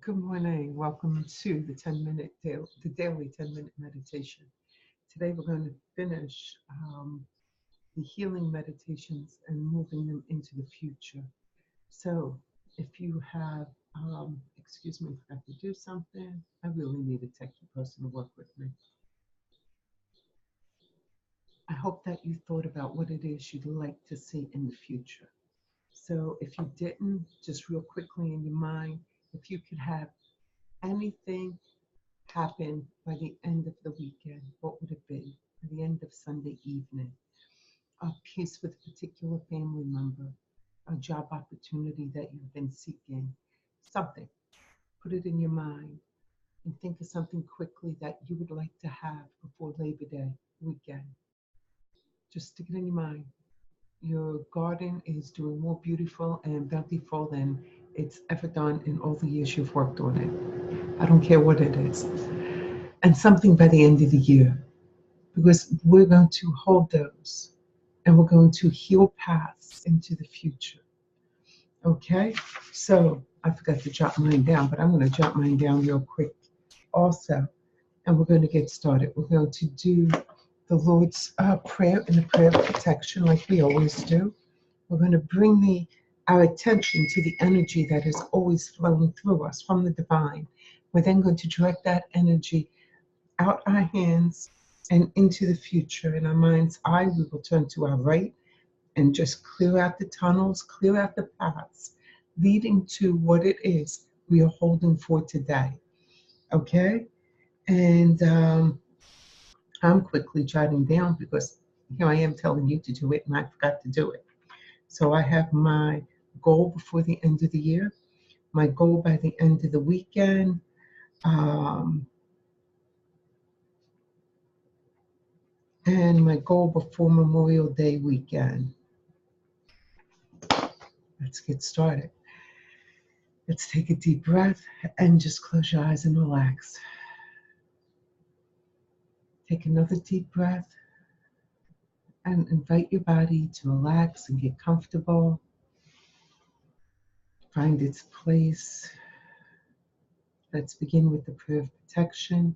Good morning. Welcome to the daily 10-minute meditation. Today we're going to finish the healing meditations and moving them into the future. So if you have, excuse me, I forgot to do something. I really need a techie person to work with me. I hope that you thought about what it is you'd like to see in the future. So if you didn't, just real quickly in your mind, if you could have anything happen by the end of the weekend, what would it be? By the end of Sunday evening, a peace with a particular family member, a job opportunity that you've been seeking, something. Put it in your mind and think of something quickly that you would like to have before Labor Day weekend. Just stick it in your mind. Your garden is doing more beautiful and bountiful than it's ever done in all the years you've worked on it. I don't care what it is. And something by the end of the year, because we're going to hold those and we're going to heal paths into the future. Okay, so I forgot to jot mine down, but I'm going to jot mine down real quick also, and we're going to get started. We're going to do the Lord's Prayer and the prayer of protection like we always do. We're going to bring our attention to the energy that is always flowing through us from the divine. We're then going to direct that energy out our hands and into the future. In our mind's eye, we will turn to our right and just clear out the tunnels, clear out the paths, leading to what it is we are holding for today. Okay? And I'm quickly jotting down because here I am telling you to do it and I forgot to do it. So I have my goal before the end of the year, my goal by the end of the weekend, and my goal before Memorial Day weekend. Let's get started. Let's take a deep breath and just close your eyes and relax. Take another deep breath and invite your body to relax and get comfortable. Find its place. Let's begin with the prayer of protection.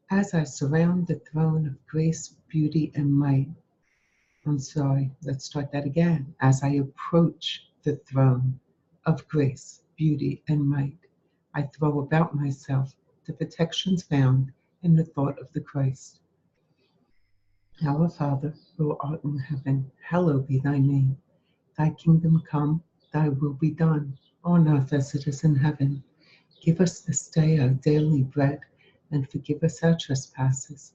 As I surround the throne of grace, beauty, and might. Let's start that again. As I approach the throne of grace, beauty, and might, I throw about myself the protections found in the thought of the Christ. Our Father, who art in heaven, hallowed be thy name. Thy kingdom come, thy will be done, on earth as it is in heaven. Give us this day our daily bread, and forgive us our trespasses,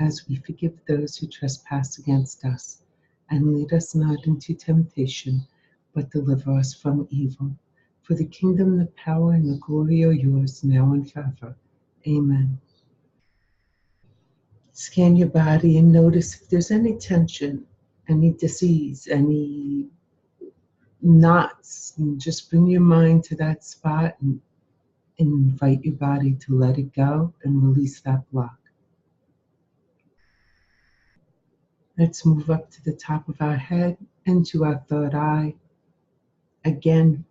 as we forgive those who trespass against us. And lead us not into temptation, but deliver us from evil. For the kingdom, the power, and the glory are yours, now and forever. Amen. Scan your body and notice if there's any tension, any disease, any knots. And just bring your mind to that spot and invite your body to let it go and release that block. Let's move up to the top of our head and to our third eye. Again,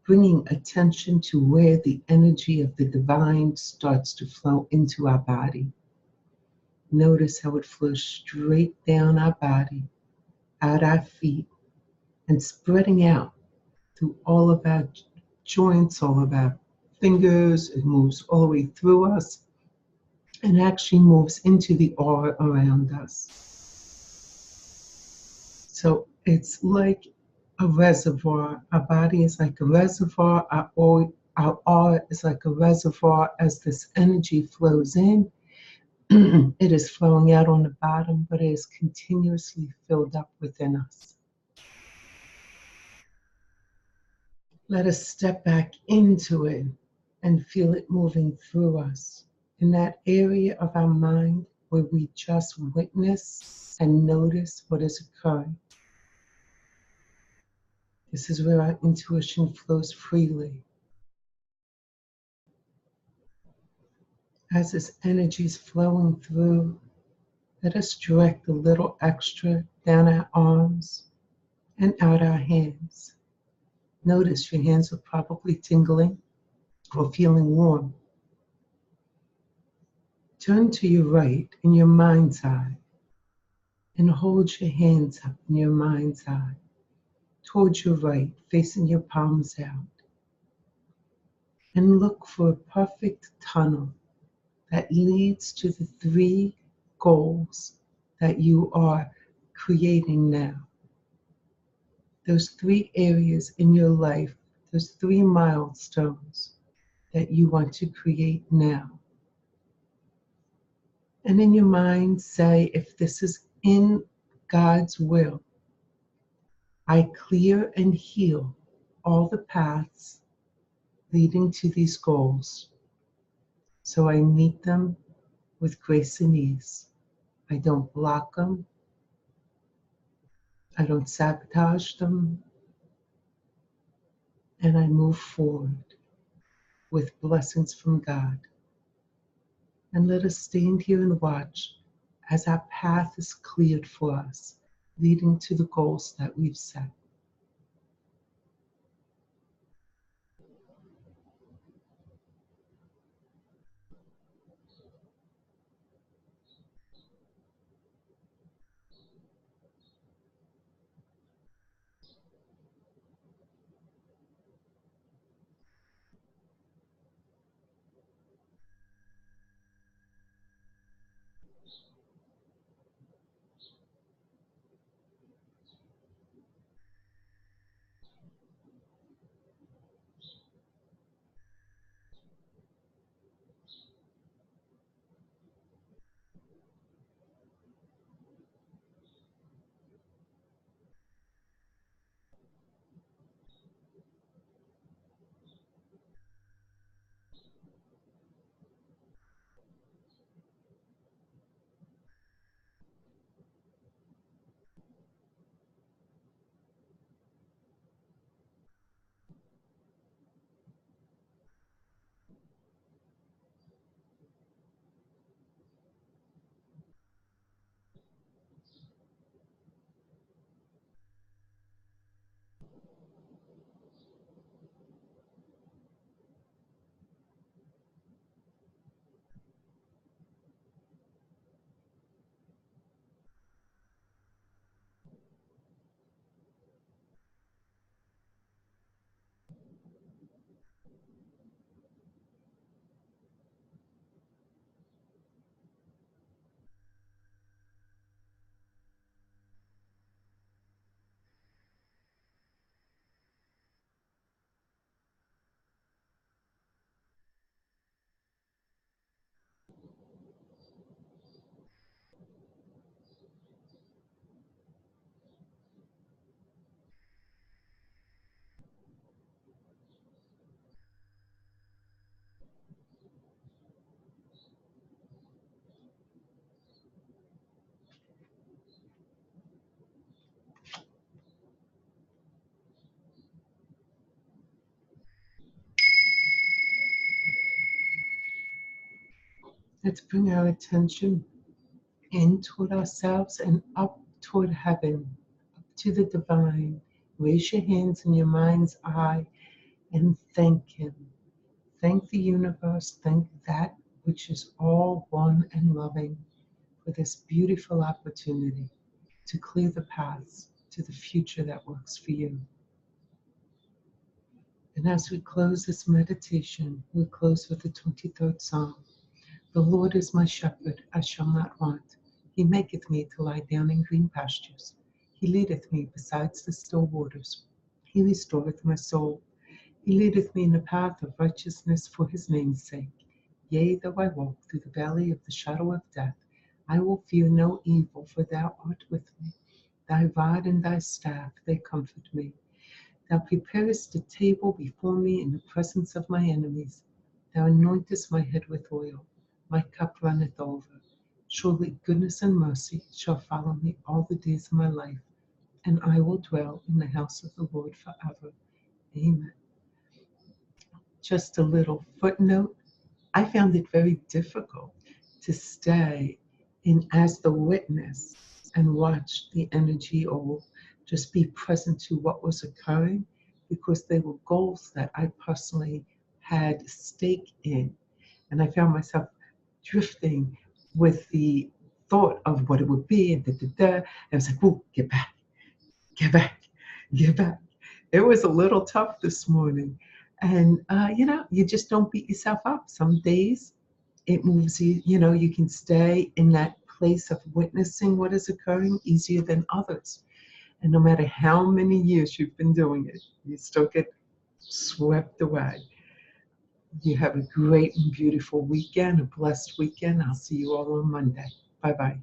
bringing attention to where the energy of the divine starts to flow into our body. Notice how it flows straight down our body, out our feet, and spreading out through all of our joints, all of our fingers. It moves all the way through us and actually moves into the aura around us. So it's like a reservoir. Our body is like a reservoir. Our aura is like a reservoir. As this energy flows in, it is flowing out on the bottom, but it is continuously filled up within us. Let us step back into it and feel it moving through us in that area of our mind where we just witness and notice what is occurring. This is where our intuition flows freely. As this energy is flowing through, let us direct a little extra down our arms and out our hands. Notice your hands are probably tingling. or feeling warm, turn to your right in your mind's eye and hold your hands up in your mind's eye towards your right, facing your palms out. And look for a perfect tunnel that leads to the 3 goals that you are creating now. Those 3 areas in your life, those 3 milestones that you want to create now. And in your mind, say, if this is in God's will, I clear and heal all the paths leading to these goals, so I meet them with grace and ease. I don't block them. I don't sabotage them. And I move forward with blessings from God. And let us stand here and watch as our path is cleared for us, leading to the goals that we've set. Let's bring our attention in toward ourselves and up toward heaven, up to the divine. Raise your hands in your mind's eye and thank Him. Thank the universe, thank that which is all one and loving for this beautiful opportunity to clear the paths to the future that works for you. And as we close this meditation, we close with the 23rd Psalm. The Lord is my shepherd, I shall not want. He maketh me to lie down in green pastures. He leadeth me beside the still waters. He restoreth my soul. He leadeth me in the path of righteousness for his name's sake. Yea, though I walk through the valley of the shadow of death, I will fear no evil, for thou art with me. Thy rod and thy staff, they comfort me. Thou preparest a table before me in the presence of my enemies. Thou anointest my head with oil. My cup runneth over. Surely goodness and mercy shall follow me all the days of my life, and I will dwell in the house of the Lord forever. Amen. Just a little footnote. I found it very difficult to stay in as the witness and watch the energy or just be present to what was occurring, because they were goals that I personally had stake in. And I found myself drifting with the thought of what it would be, and da da da. I was like, "Ooh, get back, get back, get back." It was a little tough this morning, and you just don't beat yourself up. Some days it moves you. You can stay in that place of witnessing what is occurring easier than others. And no matter how many years you've been doing it, you still get swept away. You have a great and beautiful weekend, a blessed weekend. I'll see you all on Monday. Bye bye.